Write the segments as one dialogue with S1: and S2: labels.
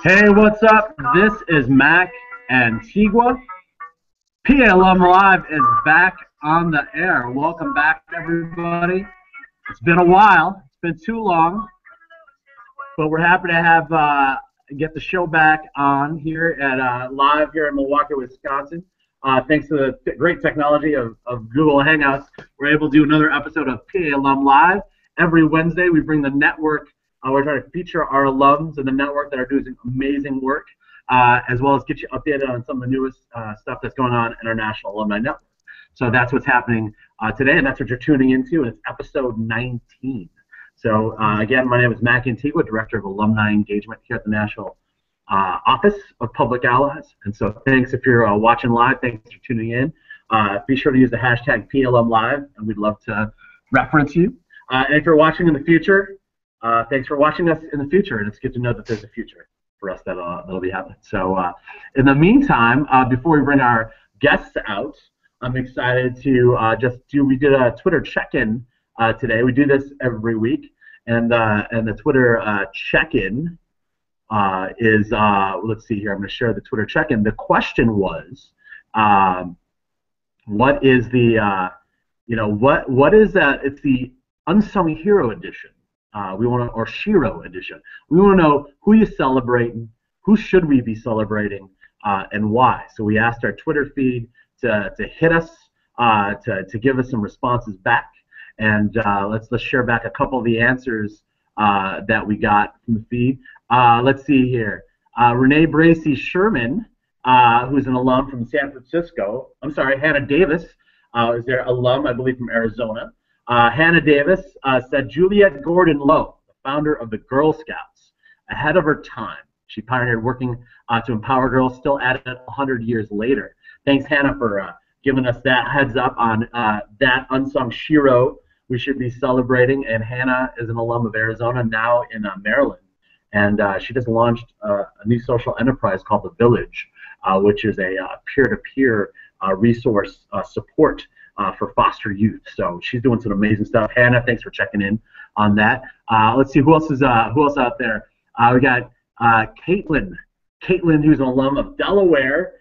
S1: Hey, what's up? This is Mac Antigua. PA Alum Live is back on the air. Welcome back, everybody. It's been a while. It's been too long, but we're happy to have get the show back on here at live here in Milwaukee, Wisconsin. Thanks to the great technology of Google Hangouts, we're able to do another episode of PA Alum Live. Every Wednesday, we bring the network. We're trying to feature our alums in the network that are doing amazing work, as well as get you updated on some of the newest stuff that's going on in our National Alumni Network. So that's what's happening today, and that's what you're tuning into, and it's episode 19. So again, my name is Mac Antigua, Director of Alumni Engagement here at the National Office of Public Allies. And so thanks if you're watching live. Thanks for tuning in. Be sure to use the hashtag PALumLive, and we'd love to reference you. And if you're watching in the future, thanks for watching us in the future, and it's good to know that there's a future for us that'll be happening. So in the meantime, before we bring our guests out, I'm excited to we did a Twitter check-in today. We do this every week, and the Twitter check-in is, let's see here, I'm going to share the Twitter check-in. The question was, what is the, what is that? It's the Unsung Hero Edition. Or Shiro Edition. We want to know who you celebrating, who should we be celebrating, and why. So we asked our Twitter feed to hit us, to give us some responses back, and let's share back a couple of the answers that we got from the feed. Let's see here. Renee Bracy Sherman, who's an alum from San Francisco. I'm sorry, Hannah Davis is their alum, I believe, from Arizona. Hannah Davis said Juliette Gordon Lowe, the founder of the Girl Scouts, ahead of her time. She pioneered working to empower girls, still at it 100 years later. Thanks, Hannah, for giving us that heads up on that unsung Shiro we should be celebrating. And Hannah is an alum of Arizona, now in Maryland. And she just launched a new social enterprise called The Village, which is a peer-to-peer resource support for foster youth. So she's doing some amazing stuff. Hannah, thanks for checking in on that. Let's see who else out there. We got Caitlin. Caitlin, who's an alum of Delaware,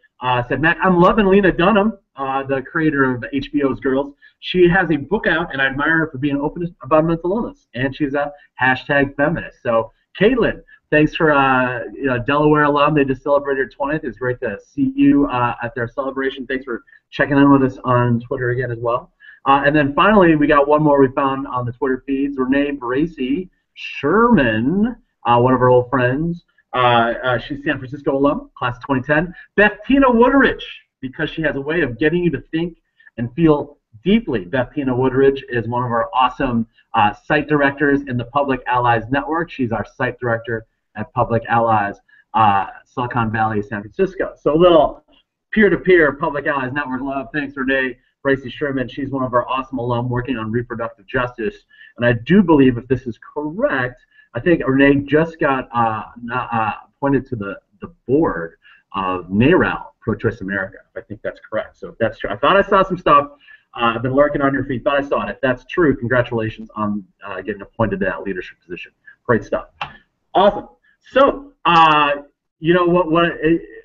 S1: said, Mac, I'm loving Lena Dunham, the creator of HBO's Girls. She has a book out, and I admire her for being open about mental illness. And she's a hashtag feminist. So Caitlin, thanks for Delaware alum. They just celebrated her 20th. It's great to see you at their celebration. Thanks for checking in with us on Twitter again as well. And then finally, we got one more we found on the Twitter feeds. Renee Bracy Sherman, one of our old friends. She's San Francisco alum, class of 2010. Bethtina Woodridge, because she has a way of getting you to think and feel deeply. Bethtina Woodridge is one of our awesome site directors in the Public Allies Network. She's our site director at Public Allies, Silicon Valley, San Francisco. So a little peer-to-peer Public Allies Network love. Thanks, Renee Bracy Sherman. She's one of our awesome alum working on reproductive justice. And I do believe, if this is correct, I think Renee just got appointed to the board of NARAL, Pro-Choice America. I think that's correct. So if that's true, I thought I saw some stuff. I've been lurking on your feed. Thought I saw it. If that's true, congratulations on getting appointed to that leadership position. Great stuff. Awesome. So, you know what?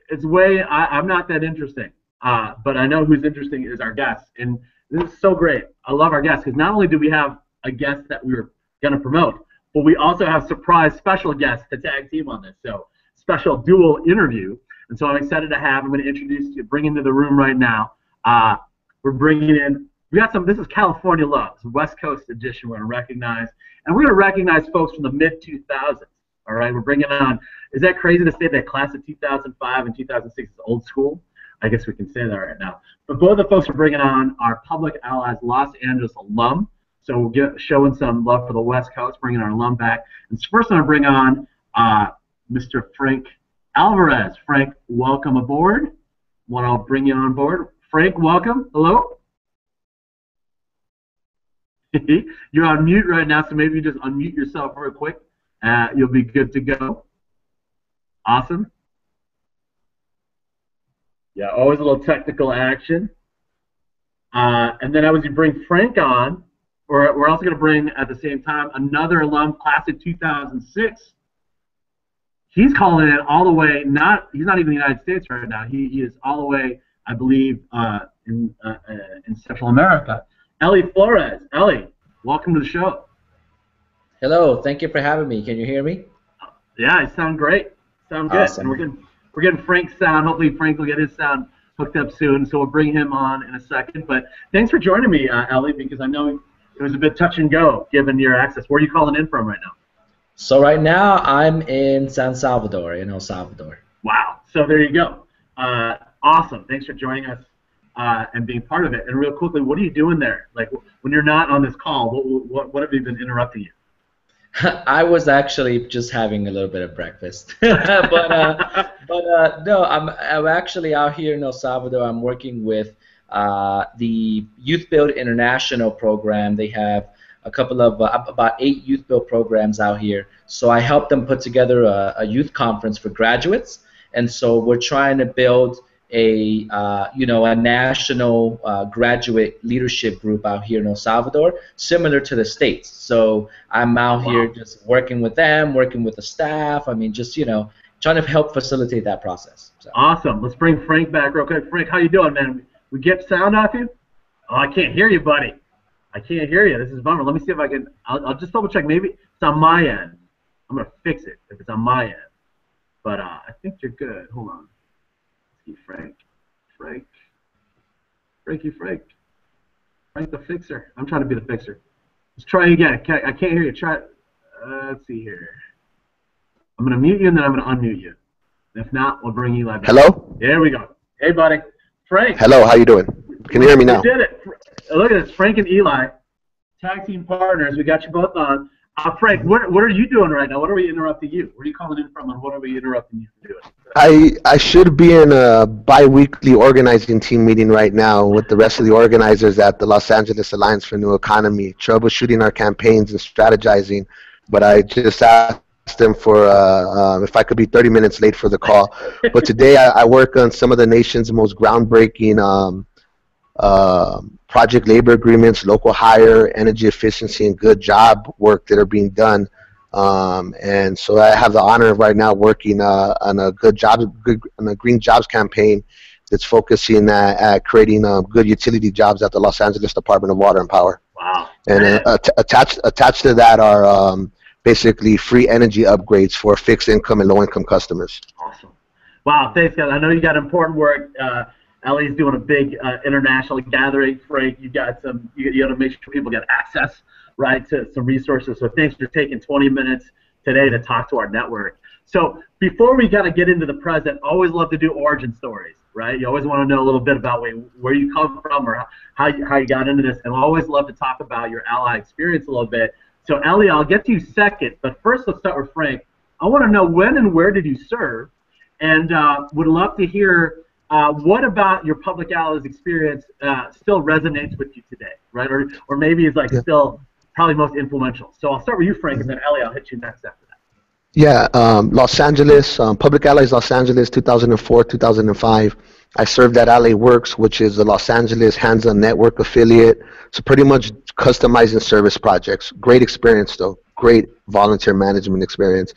S1: It's way. I'm not that interesting, but I know who's interesting is our guest, and this is so great. I love our guests because not only do we have a guest that we were going to promote, but we also have surprise special guests to tag team on this. So, special dual interview, and so I'm excited to have. I'm going to introduce you, bring into the room right now. We're bringing in. We got some. This is California Love, it's West Coast edition. We're going to recognize, and we're going to recognize folks from the mid 2000s. All right, we're bringing on. Is that crazy to say that class of 2005 and 2006 is old school? I guess we can say that right now. But both the folks we're bringing on are Public Allies Los Angeles alum. So we'll get showing some love for the West Coast, bringing our alum back. And first, I'm going to bring on Mr. Frank Alvarez. Frank, welcome aboard. Want to bring you on board? Frank, welcome. Hello. You're on mute right now, so maybe you just unmute yourself real quick. You'll be good to go. Awesome. Yeah, always a little technical action. And then as you bring Frank on, we're also going to bring at the same time another alum, class of 2006. He's calling it all the way. He's not even in the United States right now. He is all the way, I believe, in Central America. Ellie Flores. Ellie, welcome to the show.
S2: Hello, thank you for having me. Can you hear me?
S1: Yeah, it sound great. Sound good.
S2: Awesome.
S1: And we're getting Frank's sound. Hopefully Frank will get his sound hooked up soon. So we'll bring him on in a second. But thanks for joining me, Ellie, because I know it was a bit touch and go given your access. Where are you calling in from right now?
S2: So right now I'm in San Salvador, in El Salvador.
S1: Wow. So there you go. Awesome. Thanks for joining us and being part of it. And real quickly, what are you doing there? Like when you're not on this call, what have you been interrupting you?
S2: I was actually just having a little bit of breakfast, but no, I'm actually out here in El Salvador. I'm working with the YouthBuild International program. They have a couple of about 8 YouthBuild programs out here. So I helped them put together a youth conference for graduates, and so we're trying to build a a national graduate leadership group out here in El Salvador, similar to the States. So I'm out here just working with them, working with the staff. I mean, just trying to help facilitate that process. So.
S1: Awesome. Let's bring Frank back real quick. Frank, how you doing, man? We get sound off you? Oh, I can't hear you, buddy. I can't hear you. This is a bummer. Let me see if I can. I'll just double check. Maybe it's on my end. I'm gonna fix it if it's on my end. But I think you're good. Hold on. Frank the fixer. I'm trying to be the fixer. Let's try again. I can't hear you. Try. Let's see here. I'm gonna mute you and then I'm gonna unmute you. If not, we'll bring Eli back.
S3: Hello.
S1: There we go. Hey, buddy. Frank.
S3: Hello. How you doing? Can you hear me now?
S1: We did it. Look at this. Frank and Eli, tag team partners. We got you both on. Frank, what are you doing right now? What are we interrupting you? Where are you calling in from, and what are we interrupting you from doing?
S3: I should be in a bi-weekly organizing team meeting right now with the rest of the organizers at the Los Angeles Alliance for New Economy, troubleshooting our campaigns and strategizing. But I just asked them for if I could be 30 minutes late for the call. But today I work on some of the nation's most groundbreaking project labor agreements, local hire, energy efficiency, and good job work that are being done. And so I have the honor of right now working on a green jobs campaign that's focusing at creating good utility jobs at the Los Angeles Department of Water and Power.
S1: Wow.
S3: And attached to that are basically free energy upgrades for fixed income and low income customers.
S1: Awesome. Wow, thanks, guys. I know you got important work. Ellie's doing a big international gathering. Frank, you got some. You got to make sure people get access, right, to some resources. So thanks for taking 20 minutes today to talk to our network. So before we kind of get into the present, always love to do origin stories, right? You always want to know a little bit about where you come from or how you got into this, and I always love to talk about your ally experience a little bit. So Ellie, I'll get to you second, but first let's start with Frank. I want to know when and where did you serve, and would love to hear. What about your public allies experience still resonates with you today, right? Or maybe is like still probably most influential. So I'll start with you, Frank, and then Ellie, I'll hit you next after that.
S3: Yeah, Los Angeles, Public Allies Los Angeles, 2004, 2005. I served at LA Works, which is the Los Angeles Hands-On Network affiliate. So pretty much customizing service projects. Great experience, though. Great volunteer management experience.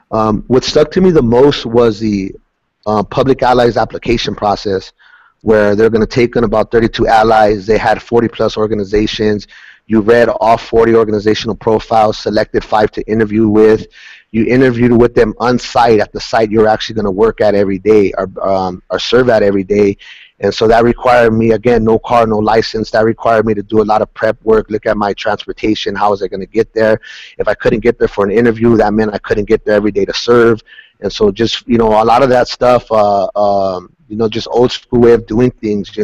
S3: What stuck to me the most was the Public Allies application process, where they're going to take in about 32 allies. They had 40-plus organizations. You read all 40 organizational profiles, selected 5 to interview with. You interviewed with them on site at the site you're actually going to work at every day or serve at every day. And so that required me, again, no car, no license. That required me to do a lot of prep work, look at my transportation, how was I going to get there. If I couldn't get there for an interview, that meant I couldn't get there every day to serve. And so just, a lot of that stuff, just old school way of doing things,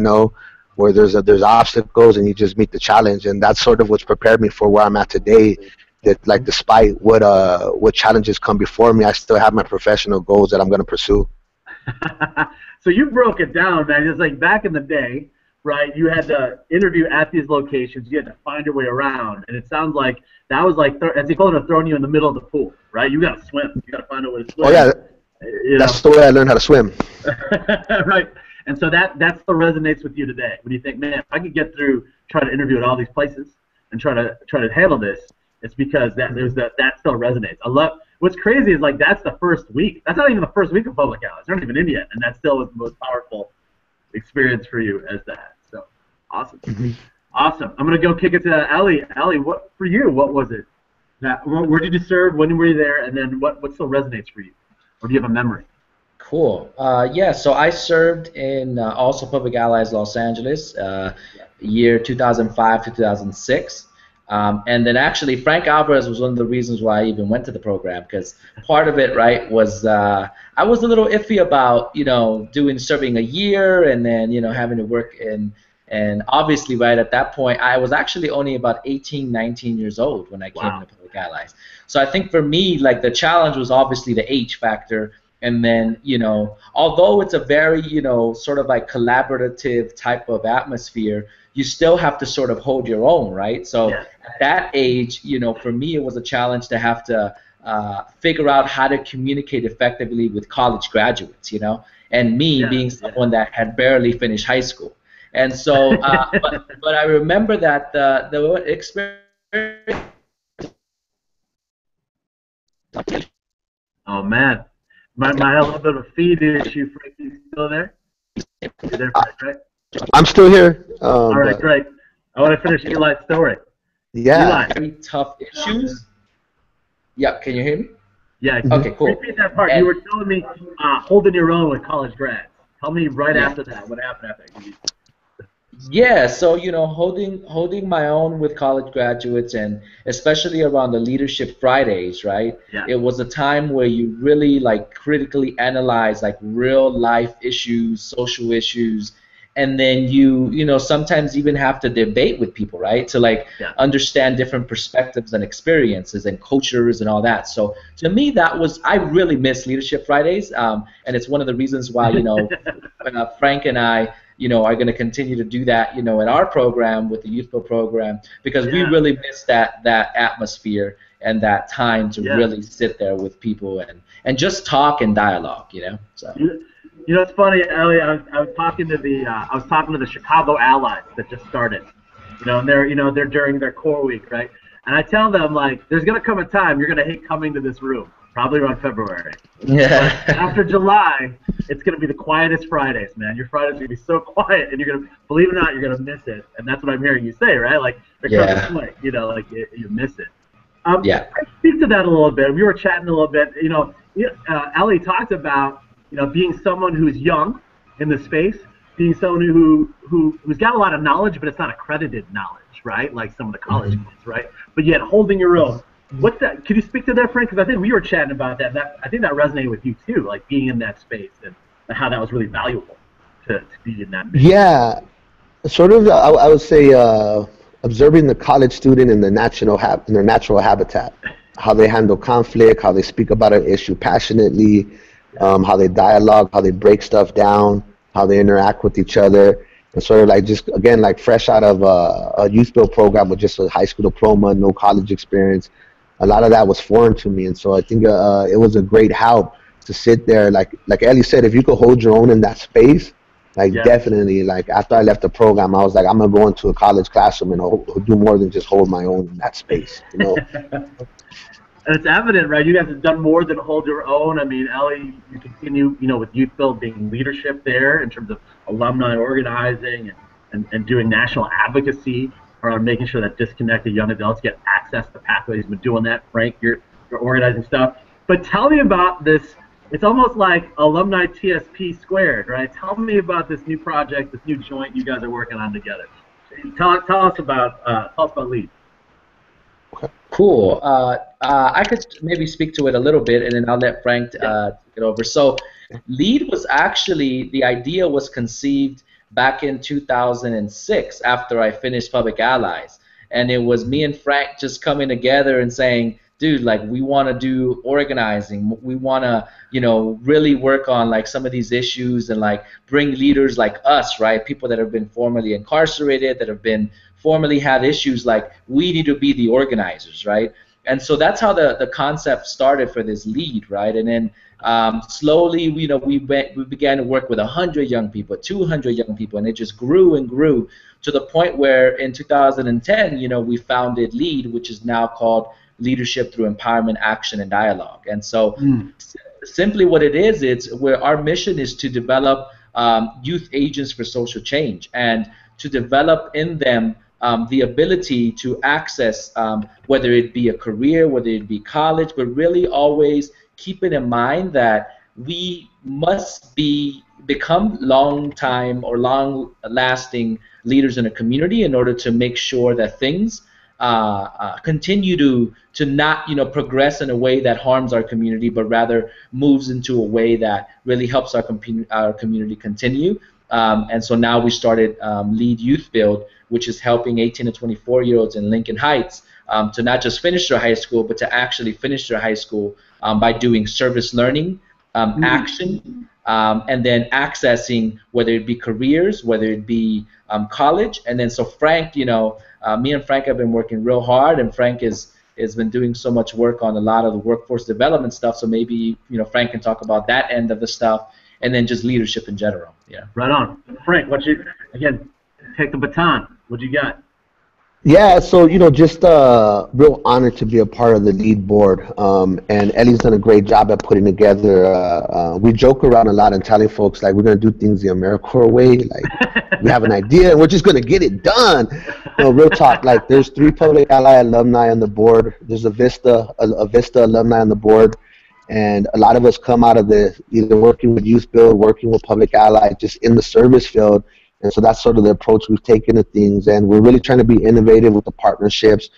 S3: where there's obstacles and you just meet the challenge. And that's sort of what's prepared me for where I'm at today. That, like, despite what challenges come before me, I still have my professional goals that I'm going to pursue.
S1: So you broke it down, man. It's like back in the day, right? You had to interview at these locations. You had to find your way around, and it sounds like that was like as you call it, throwing you in the middle of the pool, right? You got to swim. You got to find a way to swim.
S3: Oh yeah, that's the way I learned how to swim.
S1: Right. And so that's the resonates with you today. When you think, man, if I could get through, try to interview at all these places, and try to handle this, It's because that still resonates. I love what's crazy is like that's the first week. That's not even the first week of public allies. They're not even in yet, and that still was the most powerful experience for you as that. So awesome, awesome. I'm gonna go kick it to Ellie. Ellie, what for you? What was it? Where did you serve? When were you there? And then what still resonates for you? Or do you have a memory?
S2: Cool. Yeah, so I served in also Public Allies Los Angeles, year 2005 to 2006. And then actually Frank Alvarez was one of the reasons why I even went to the program, because part of it, right, was I was a little iffy about, serving a year and then, having to work in, and obviously right at that point, I was actually only about 18, 19 years old when I came to Public Allies. So I think for me, like the challenge was obviously the age factor. And then, although it's a very, sort of like collaborative type of atmosphere, you still have to sort of hold your own, right? So at that age, for me, it was a challenge to have to figure out how to communicate effectively with college graduates, and me being someone that had barely finished high school. And so, but I remember that the experience.
S1: Oh, man. Might have a little bit of a feed issue. Frank, you still there? You're there, Frank, right?
S3: I'm still here.
S1: All right, great. I want to finish Eli's story.
S3: Yeah.
S1: Eli.
S2: Very tough issues. Yeah, can you hear me?
S1: Yeah.
S2: Okay, cool.
S1: Repeat that part. You were telling me holding your own with college grads. Tell me right after that. What happened after that?
S2: Yeah, so holding my own with college graduates, and especially around the Leadership Fridays, right?
S1: Yeah.
S2: It was a time where you really like critically analyze like real life issues, social issues, and then you sometimes even have to debate with people, right? To like understand different perspectives and experiences and cultures and all that. So to me, I really miss Leadership Fridays, and it's one of the reasons why Frank and I are going to continue to do that, in our program with the YouthBuild program, because we really miss that atmosphere and that time to really sit there with people and just talk and dialogue, So.
S1: It's funny, Ellie. I was talking to the Chicago Allies that just started, and they're during their core week, right? And I tell them like, there's gonna come a time you're gonna hate coming to this room, probably around February.
S2: Yeah.
S1: But after July, it's gonna be the quietest Fridays, man. Your Fridays are gonna be so quiet, and you're gonna, believe it or not, you're gonna miss it. And that's what I'm hearing you say, right? Like there comes a point, like you miss it. I speak to that a little bit. We were chatting a little bit. Ellie talked about being someone who's young in the space, being someone who's got a lot of knowledge, but it's not accredited knowledge, right? Like some of the college kids, right? But yet holding your own. What's that? Could you speak to that, Frank? Because I think we were chatting about that. I think that resonated with you too, like being in that space and how that was really valuable to be in that mission.
S3: Yeah, sort of. I would say observing the college student in their natural habitat, how they handle conflict, how they speak about an issue passionately. How they dialogue, how they break stuff down, how they interact with each other, and sort of like just again like fresh out of a YouthBuild program with just a high school diploma, no college experience. A lot of that was foreign to me, and so I think it was a great help to sit there, like Ellie said, if you could hold your own in that space, definitely. Like after I left the program, I was like, I'm gonna go into a college classroom and do more than just hold my own in that space,
S1: And it's evident, right? You guys have done more than hold your own. I mean, Ellie, you continue, with YouthBuild being leadership there in terms of alumni organizing and doing national advocacy around making sure that disconnected young adults get access to pathways. You've been doing that, Frank. You're organizing stuff. But tell me about this. It's almost like Alumni TSP squared, right? Tell me about this new project, this new joint you guys are working on together. Tell us about LEAD.
S2: Cool. I could maybe speak to it a little bit, and then I'll let Frank take it over. So LEAD was actually, the idea was conceived back in 2006 after I finished Public Allies. And it was me and Frank just coming together and saying, dude, like we want to do organizing. We want to, really work on like some of these issues and like bring leaders like us, right? People that have been formerly incarcerated, that have been formerly had issues, like we need to be the organizers, right? And so that's how the concept started for this lead, right? And then slowly, we began to work with 100 young people, 200 young people, and it just grew and grew to the point where in 2010, we founded LEAD, which is now called Leadership Through Empowerment, Action, and Dialogue. And so simply what it is, it's where our mission is to develop youth agents for social change and to develop in them the ability to access whether it be a career, whether it be college, but really always keeping in mind that we must become long-time or long-lasting leaders in a community in order to make sure that things continue to not progress in a way that harms our community, but rather moves into a way that really helps our community continue. And so now we started Lead YouthBuild, which is helping 18 to 24-year-olds in Lincoln Heights to not just finish their high school, but to actually finish their high school by doing service learning, action, and then accessing whether it be careers, whether it be college. And then so Frank, me and Frank have been working real hard, and Frank has been doing so much work on a lot of the workforce development stuff. So maybe Frank can talk about that end of the stuff, and then just leadership in general. Yeah.
S1: Right on, Frank. Again, take the baton. What you got?
S3: Yeah, so just real honored to be a part of the lead board, and Ellie's done a great job at putting together. We joke around a lot and telling folks like we're gonna do things the AmeriCorps way, like we have an idea and we're just gonna get it done. Real talk. Like there's 3 Public Ally alumni on the board. There's a Vista alumni on the board, and a lot of us come out of either working with YouthBuild, working with Public Ally, just in the service field. And so that's sort of the approach we've taken to things, and we're really trying to be innovative with the partnerships.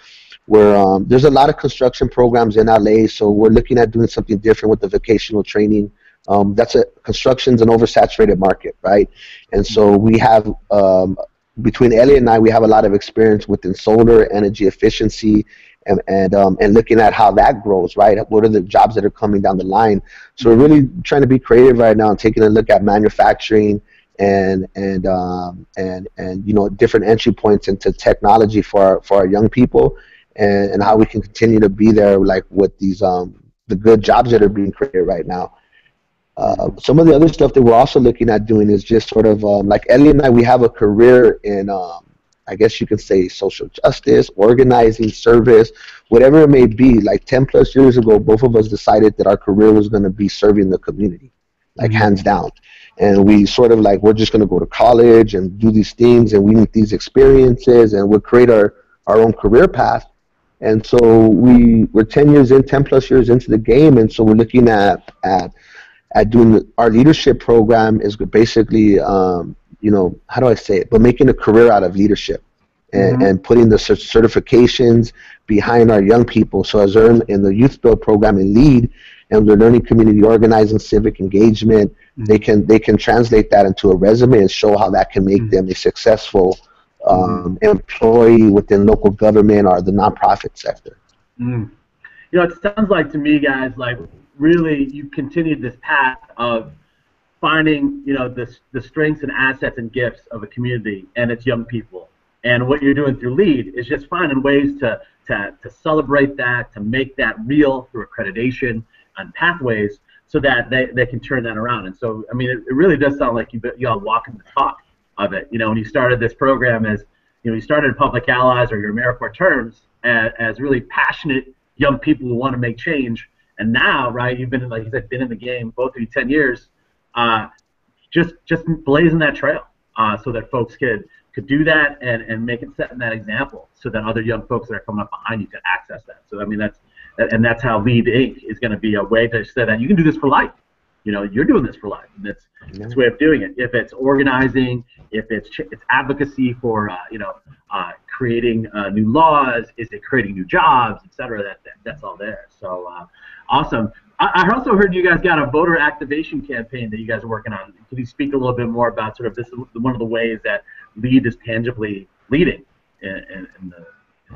S3: Where there's a lot of construction programs in LA, so we're looking at doing something different with the vocational training. Construction's an oversaturated market, right? And so we have between Ellie and I, we have a lot of experience within solar energy efficiency and looking at how that grows, right? What are the jobs that are coming down the line? So we're really trying to be creative right now and taking a look at manufacturing and different entry points into technology for our young people, and how we can continue to be there, like with these the good jobs that are being created right now. Some of the other stuff that we're also looking at doing is just sort of like Ellie and I, we have a career in I guess you can say social justice, organizing, service, whatever it may be. Like 10 plus years ago, both of us decided that our career was going to be serving the community, like hands down. And we sort of like, we're just going to go to college and do these things, and we need these experiences, and we'll create our own career path. And so we're 10 plus years into the game, and so we're looking at doing our leadership program is basically, how do I say it, but making a career out of leadership and putting the certifications behind our young people. So as they're in the YouthBuild program and LEAD, and they're learning community organizing, civic engagement, they can translate that into a resume and show how that can make them a successful employee within local government or the nonprofit sector.
S1: It sounds like to me, guys, like really you continued this path of finding, the strengths and assets and gifts of a community and its young people. And what you're doing through LEAD is just finding ways to celebrate that, to make that real through accreditation and pathways, so that they can turn that around. And so, I mean, it really does sound like you all walking the talk of it. When you started this program as, you started Public Allies or your AmeriCorps terms as really passionate young people who want to make change. And now, right, you've been, like you said, been in the game, both of you 10 years, just blazing that trail so that folks could do that and make it setting that example so that other young folks that are coming up behind you can access that. So, I mean, that's how LEAD Inc. is going to be a way to say that you can do this for life. You're doing this for life. And that's a way of doing it. If it's organizing, if it's advocacy for, creating new laws, is it creating new jobs, et cetera, that's all there. So awesome. I also heard you guys got a voter activation campaign that you guys are working on. Can you speak a little bit more about sort of this is one of the ways that LEAD is tangibly leading in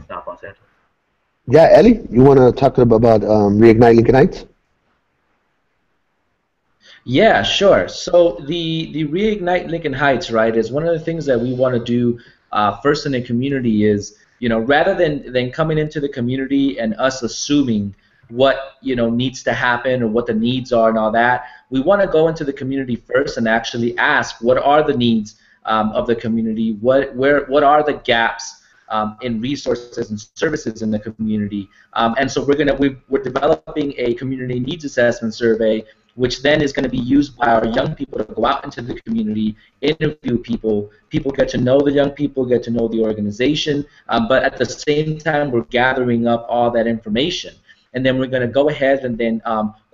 S1: South Los Angeles?
S3: Yeah, Ellie, you want to talk about Reignite Lincoln Heights?
S2: Yeah, sure. So the Reignite Lincoln Heights, right, is one of the things that we want to do first in the community is rather than coming into the community and us assuming what needs to happen or what the needs are and all that. We want to go into the community first and actually ask what are the needs of the community, what are the gaps in resources and services in the community, and so we're developing a community needs assessment survey, which then is going to be used by our young people to go out into the community, interview people get to know the young people, get to know the organization, but at the same time we're gathering up all that information. And then we're going to go ahead and then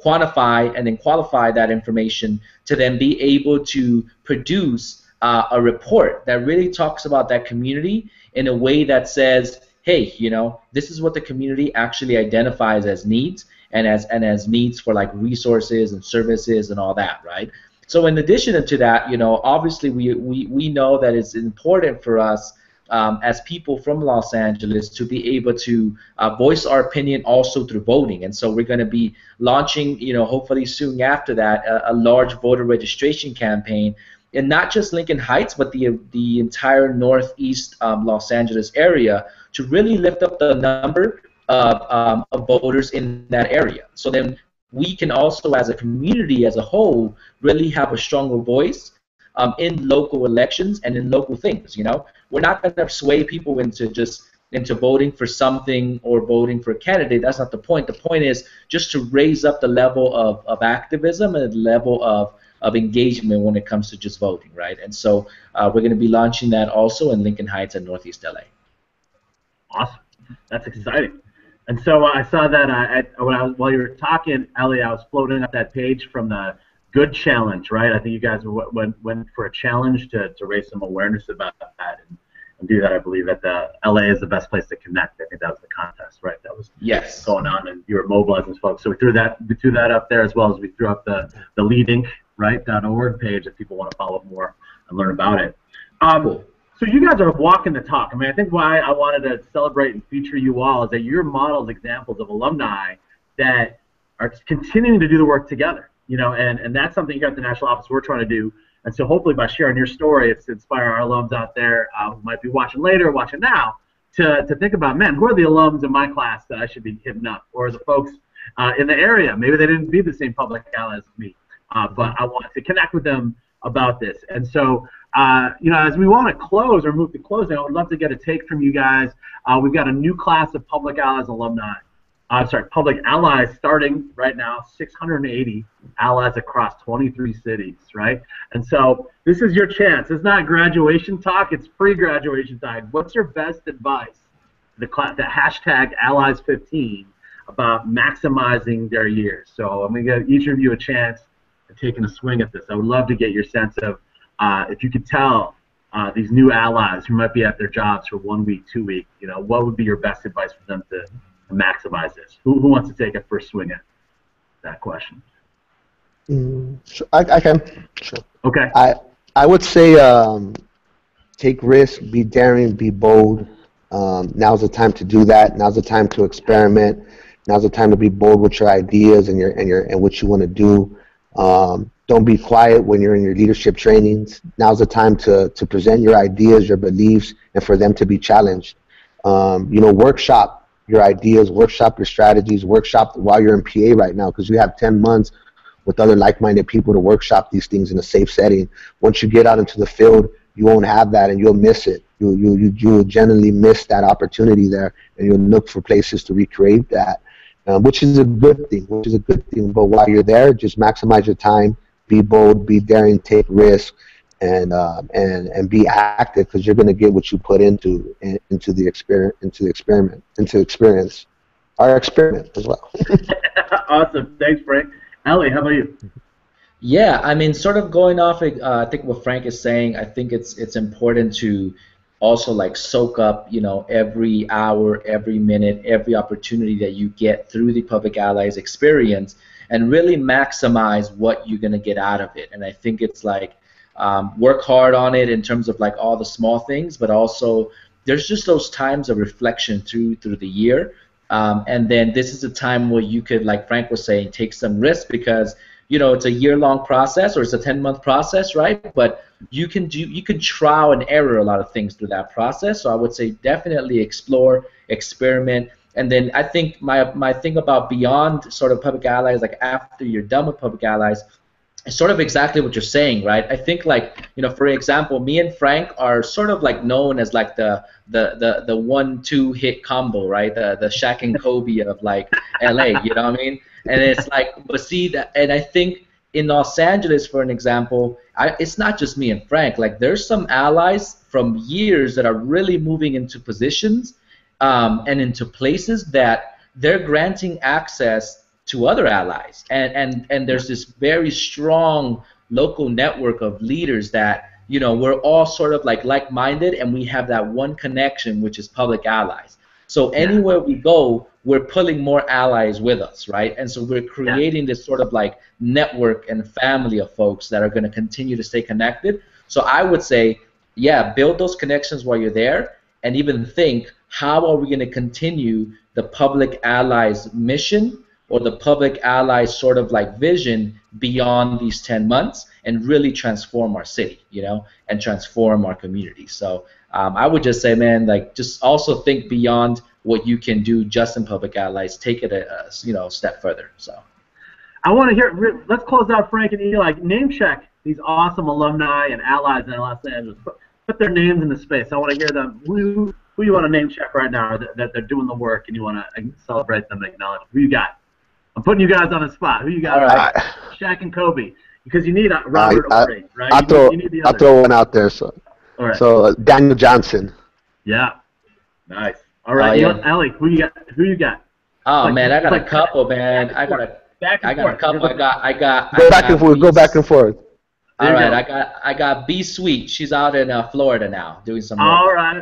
S2: quantify and then qualify that information to then be able to produce a report that really talks about that community in a way that says, hey, this is what the community actually identifies as needs and as needs for like resources and services and all that, right? So in addition to that, obviously we know that it's important for us as people from Los Angeles to be able to voice our opinion also through voting. And so we're going to be launching, hopefully soon after that, a large voter registration campaign, and not just Lincoln Heights, but the entire northeast Los Angeles area, to really lift up the number of voters in that area. So then we can also, as a community as a whole, really have a stronger voice in local elections and in local things. We're not going to sway people into voting for something or voting for a candidate. That's not the point. The point is just to raise up the level of activism and the level of engagement when it comes to just voting, right? And so we're going to be launching that also in Lincoln Heights and Northeast LA.
S1: Awesome. That's exciting. And so I saw that while you were talking, Ellie, I was floating up that page from the Good Challenge, right? I think you guys went for a challenge to raise some awareness about that and do that. I believe that the LA is the best place to connect. I think that was the contest, right? That was going on, and you were mobilizing folks. So we threw that up there, as well as we threw up the leading, right, .org page if people want to follow more and learn about it.
S2: Cool.
S1: So you guys are walking the talk. I mean, I think why I wanted to celebrate and feature you all is that you're models, examples of alumni that are continuing to do the work together. And that's something here at the national office we're trying to do. And so hopefully by sharing your story, it's to inspire our alums out there who might be watching later or watching now to think about, man, who are the alums in my class that I should be hitting up? Or the folks in the area, maybe they didn't be the same public allies as me, but I want to connect with them about this. And so, as we want to close or move to closing, I would love to get a take from you guys. We've got a new class of public allies alumni. Public allies starting right now, 680 allies across 23 cities, right? And so this is your chance. It's not graduation talk, it's pre-graduation time. What's your best advice, the hashtag allies15, about maximizing their years? So I'm going to give each of you a chance at taking a swing at this. I would love to get your sense of if you could tell these new allies who might be at their jobs for 1 week, 2 weeks, what would be your best advice for them to maximize this? Who wants to take a first swing at that question?
S3: Sure, I can. Sure.
S1: Okay.
S3: I would say take risks, be daring, be bold. Now's the time to do that. Now's the time to experiment. Now's the time to be bold with your ideas and what you want to do. Don't be quiet when you're in your leadership trainings. Now's the time to present your ideas, your beliefs, and for them to be challenged. Workshop your ideas, workshop your strategies, workshop while you're in PA right now, because you have 10 months with other like-minded people to workshop these things in a safe setting. Once you get out into the field, you won't have that, and you'll miss it. You'll generally miss that opportunity there, and you'll look for places to recreate that, which is a good thing. But while you're there, just maximize your time, be bold, be daring, take risks, and be active, because you're going to get what you put into the experience, our experiment as well.
S1: Awesome, thanks, Frank. Ellie, how about you?
S2: Yeah, I mean, sort of going off, I think what Frank is saying, I think it's important to also like soak up, every hour, every minute, every opportunity that you get through the Public Allies experience, and really maximize what you're going to get out of it. And I think it's like, work hard on it in terms of like all the small things, but also there's just those times of reflection through the year, and then this is a time where you could, like Frank was saying, take some risks, because you know, it's a year-long process or it's a 10-month process, right? But you can trial and error a lot of things through that process. So I would say definitely explore, experiment. And then I think my thing about beyond sort of public allies, like after you're done with public allies, it's sort of exactly what you're saying, right? I think, like, you know, for example, me and Frank are sort of like known as like the 1-2 hit combo, right? The Shaq and Kobe of like LA, you know what I mean? And it's like, but see that, and I think in Los Angeles, for an example, it's not just me and Frank. Like, there's some allies from years that are really moving into positions and into places that they're granting access to other allies, and there's this very strong local network of leaders that, you know, we're all sort of like-minded, and we have that one connection, which is public allies. So anywhere we go, we're pulling more allies with us, right? And so we're creating this sort of like network and family of folks that are going to continue to stay connected. So I would say, yeah, build those connections while you're there, and even think, how are we going to continue the public allies mission or the public allies sort of like vision beyond these 10 months and really transform our city, you know, and transform our community. So I would just say, man, like, just also think beyond what you can do just in public allies. Take it a step further. So
S1: I want to hear, let's close out Frank and Eli. Name check these awesome alumni and allies in Los Angeles. Put their names in the space. I want to hear them. Who you want to name check right now that they're doing the work and you want to celebrate them and acknowledge them? Who you got? I'm putting you guys on the spot. Who you got?
S3: All right.
S1: Shaq and Kobe, because you need Robert Ory, right?
S3: I'll throw one out there. So,
S1: all right.
S3: So Daniel Johnson.
S1: Yeah. Nice. All right, Ellie, who you got?
S2: Oh man, I got a couple, man. I got a couple. I got.
S3: Go back and forth.
S2: All right, I got B Sweet. She's out in Florida now doing some work.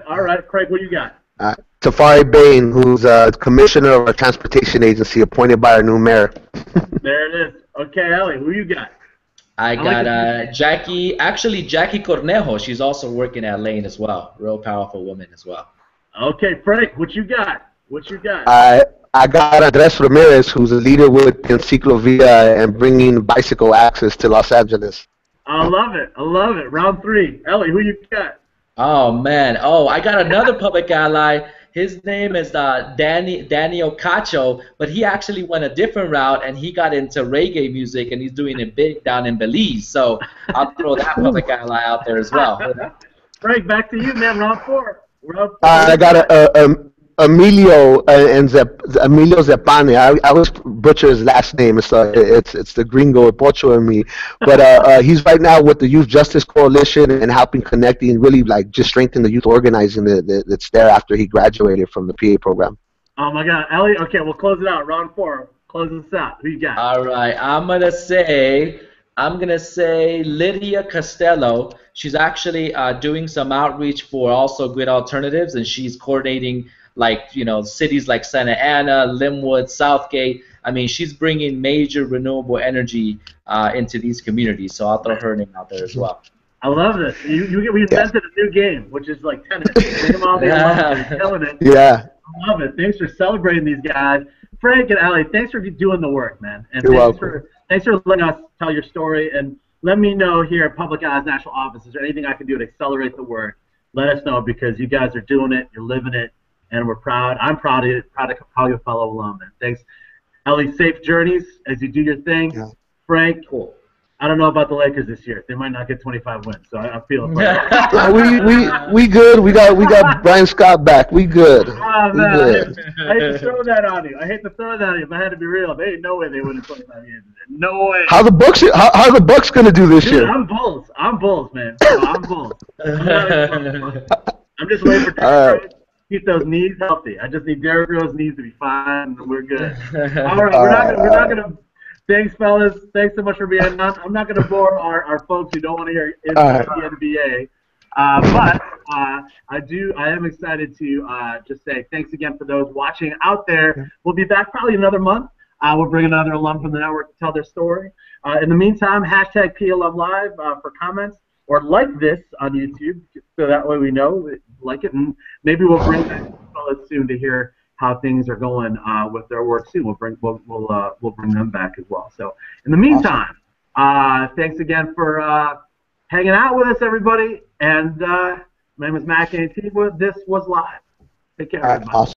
S1: All right. Craig, what you got?
S3: Tafari Bain, who's commissioner of our transportation agency, appointed by our new mayor.
S1: There it is. Okay, Ellie, who you got?
S2: I got Jackie Cornejo. She's also working at Lane as well. Real powerful woman as well.
S1: Okay, Frank, what you got?
S3: I got Andres Ramirez, who's a leader with Enciclovia and bringing bicycle access to Los Angeles.
S1: I love it. Round 3. Ellie, who you got?
S2: Oh, man. Oh, I got another public ally. His name is Daniel Cacho, but he actually went a different route, and he got into reggae music, and he's doing it big down in Belize. So I'll throw that public ally out there as well.
S1: Frank, back to you, man. Round 4.
S3: I got Emilio Emilio Zepane. I always butcher his last name. It's the gringo Pocho in me. But he's right now with the Youth Justice Coalition and helping connecting and really like just strengthen the youth organizing that's there after he graduated from the PA program.
S1: Oh my God, Ellie. Okay, we'll close it out. Round 4. Close this out. Who you got?
S2: All right, I'm gonna say Lydia Costello. She's actually doing some outreach for also Grid Alternatives, and she's coordinating, like, you know, cities like Santa Ana, Linwood, Southgate. I mean, she's bringing major renewable energy into these communities. So I'll throw her name out there as well.
S1: I love this. We invented a new game, which is like tennis. Bring them all together, killing it.
S3: Yeah.
S1: I love it. Thanks for celebrating these guys. Frank and Ellie, thanks for doing the work, man. And thanks for letting us tell your story. And let me know here at Public Allies National Office, is there anything I can do to accelerate the work? Let us know, because you guys are doing it, you're living it, and we're proud. I'm proud to call you a fellow alum. And thanks, Ellie. Safe journeys as you do your thing. Yeah. Frank, cool. I don't know about the Lakers this year. They might not get 25 wins, so I feel it.
S3: we good. We got Brian Scott back. We good.
S1: Oh man, I hate to throw that on you. But I had to be real. There ain't no way they win 25 games. No way.
S3: How the Bucks gonna do this year?
S1: I'm Bulls, man. I'm Bulls. I'm just waiting for Derrick Rose to keep those knees healthy. I just need Derrick Rose's knees to be fine, and we're good. All right, we're not gonna. Thanks, fellas. Thanks so much for being on. I'm not going to bore our folks who don't want to hear the NBA. But I am excited to just say thanks again for those watching out there. We'll be back probably another month. We'll bring another alum from the network to tell their story. In the meantime, hashtag #PAlumLive for comments, or like this on YouTube, so that way we know, like it, and maybe we'll bring back fellas soon to hear how things are going with their work soon. We'll bring them back as well. So in the meantime, thanks again for hanging out with us, everybody. And my name is Mac, and this was Live. Take care, everybody.
S3: Awesome.